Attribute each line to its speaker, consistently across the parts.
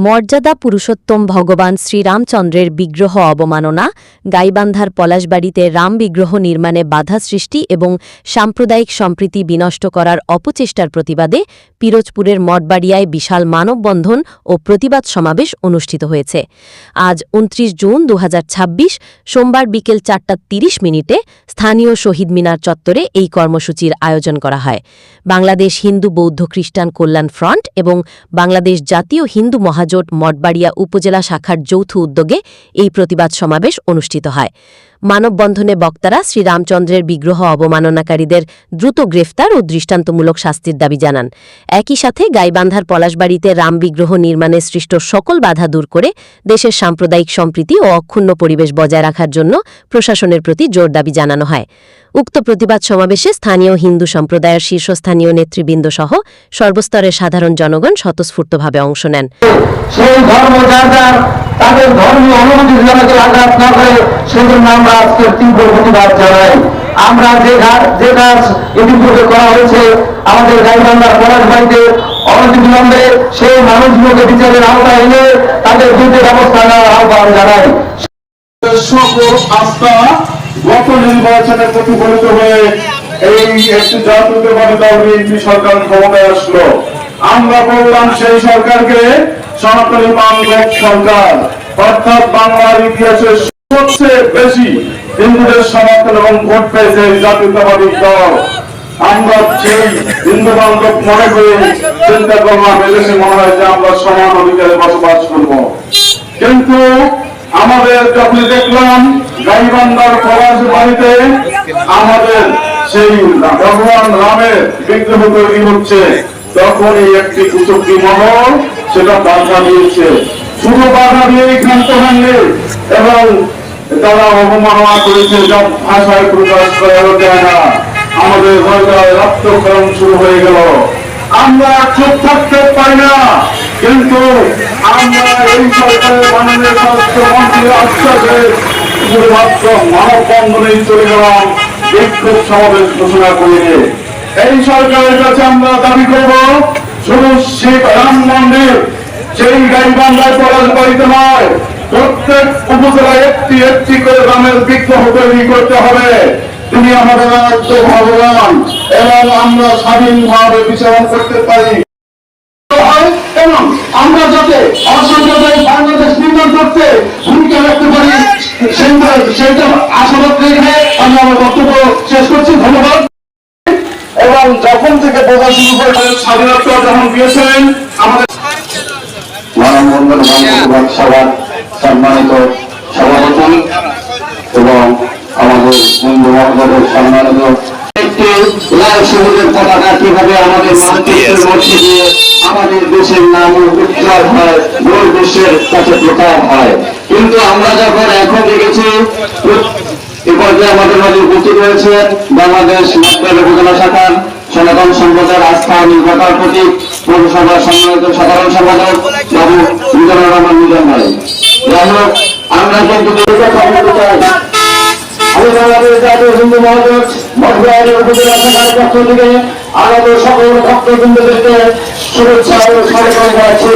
Speaker 1: মর্যাদা পুরুষোত্তম ভগবান শ্রীরামচন্দ্রের বিগ্রহ অবমাননা, গাইবান্ধার পলাশবাড়িতে রাম বিগ্রহ নির্মাণে বাধা সৃষ্টি এবং সাম্প্রদায়িক সম্প্রীতি বিনষ্ট করার অপচেষ্টার প্রতিবাদে পিরোজপুরের মঠবাড়িয়ায় বিশাল মানববন্ধন ও প্রতিবাদ সমাবেশ অনুষ্ঠিত হয়েছে। আজ ২৯ জুন ২০২৬ সোমবার বিকেল ৪:৩০ স্থানীয় শহীদ মিনার চত্বরে এই কর্মসূচির আয়োজন করা হয়। বাংলাদেশ হিন্দু বৌদ্ধ খ্রিস্টান কল্যাণ ফ্রন্ট এবং বাংলাদেশ জাতীয় হিন্দু মহাজোট মঠবাড়িয়া উপজেলা শাখার যৌথ উদ্যোগে এই প্রতিবাদ সমাবেশ অনুষ্ঠিত হয়। মানববন্ধনে বক্তারা শ্রীরামচন্দ্রের বিগ্রহ অবমাননাকারীদের দ্রুত গ্রেফতার ও দৃষ্টান্তমূলক শাস্তির দাবি জানান। একই সাথে গাইবান্ধার পলাশবাড়িতে রাম বিগ্রহ নির্মাণে সৃষ্ট সকল বাধা দূর করে দেশের সাম্প্রদায়িক সম্প্রীতি ও অক্ষুণ্ণ পরিবেশ বজায় রাখার জন্য প্রশাসনের প্রতি জোর দাবি জানানো হয়। উক্ত প্রতিবাদ সমাবেশে স্থানীয় হিন্দু সম্প্রদায়ের শীর্ষস্থানীয় নেতৃবৃন্দ সহ সর্বস্তরের সাধারণ জনগণ স্বতঃস্ফূর্তভাবে অংশ নেন।
Speaker 2: সেই ধর্ম যার তাদের ধর্মীয় অনুভূতি যাতে আঘাত না করে সেজন্য আমরা আজকে তীব্র প্রতিবাদ জানাই। আমরা যে কাজ ইতিপূর্বে করা হয়েছে আমাদের গাইবান্ধার পলাশবাড়িতে অনতিবিলম্বে সেই মানুষগুলোকে বিচারের আওতায় এনে তাদের বিরুদ্ধে ব্যবস্থা নেওয়ার আহ্বান জানাই।
Speaker 3: আস্থা গত নির্বাচনে প্রতিফলিত হয়ে এই একটি জাতীয়তাবাদী দল বিএনপি সরকার ক্ষমতায় আসলো। আমরা বললাম সেই সরকারকে সনাতনী বাংলাদেশ সরকার, অর্থাৎ বাংলার ইতিহাসে সবচেয়ে বেশি হিন্দুদের সমর্থন এবং ভোট পেয়েছে জাতীয়তাবাদী দল। আমরা সেই হিন্দু বান্ধব মনে করে চিন্তা করলাম এদেশে মনে হয় যে আমরা সমান অধিকারে বসবাস করব, কিন্তু আমাদের যখন দেখলাম গাইবান্ধার পলাশবাড়িতে আমাদের সেই ভগবান রামের বিগ্রহ তৈরি হচ্ছে, তখনই একটি কুচক্রী মহল সেটা বাধা দিয়েছে। শুধু বাধা দিয়েই ক্ষান্ত হয়নি এবং তারা অবমাননা করেছে, যা ভাষায় প্রকাশ করা যায় না। আমাদের হৃদয়ে রক্তক্ষরণ শুরু হয়ে গেল। আমরা চুপ থাকতে পারি না, কিন্তু আমরা এই সরকারের মাননীয় স্বরাষ্ট্রমন্ত্রীর আশ্বাসে শুধুমাত্র মানববন্ধনেই চলে গেলাম, বিক্ষোভ সমাবেশ ঘোষণা করিনি। এই সরকারের কাছে আমরা দাবি করব শুধু শিব রাম মন্দির সেই গাইবান্ধায় পলাশবাড়িতে নয়, প্রত্যেক উপজেলায় একটি একটি করে রামের বিগ্রহ তৈরি করতে হবে। তিনি আমাদের রাজ্য ভগবান এবং আমরা স্বাধীনভাবে বিচরণ করতে পারি এবং আমরা যাতে অসাম্প্রদায়িক বাংলাদেশ নির্মাণ করতে ভূমিকা রাখতে পারি সেইটা আশাবাদ রেখে আমি আমার বক্তব্য শেষ করছি। ধন্যবাদ। এবং যখন থেকে বোঝা শুরু করে স্বাধীনতা যখন দিয়েছেন আমাদের মানববন্ধন সভার সম্মানিত সভাপতি এবং আমাদের হিন্দু মহাজোটের সম্মানিত একটি লাল সবুজের পতাকা কিভাবে আমাদের মানচিত্রের মধ্যে দিয়ে আমাদের দেশের নাম উজ্জ্বল হয়, গোল বিশ্বের কাছে প্রচার হয়। কিন্তু আমরা যখন এখন দেখেছি এ পর্যায়ে আমাদের মাঝে উপস্থিত রয়েছে বাংলাদেশ মঠবাড়িয়া উপজেলা শাখার সনাতন সম্প্রদায়ের আস্থা ও নির্ভরতার প্রতীক পৌরসভার সম্মানিত সাধারণ সম্পাদক বাবু মিজানুর রহমান মিজান ভাই। যাই হোক, আমরা কিন্তু আমি বাংলাদেশ জাতীয় হিন্দু মহাজোট মঠবাড়িয়া উপজেলা শাখার পক্ষ থেকে আমাদের সকল ভক্তবৃন্দদেরকে শুভেচ্ছা ও স্বাগত জানাচ্ছি।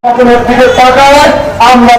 Speaker 3: আপনাদের দিকে তাকায় আমরা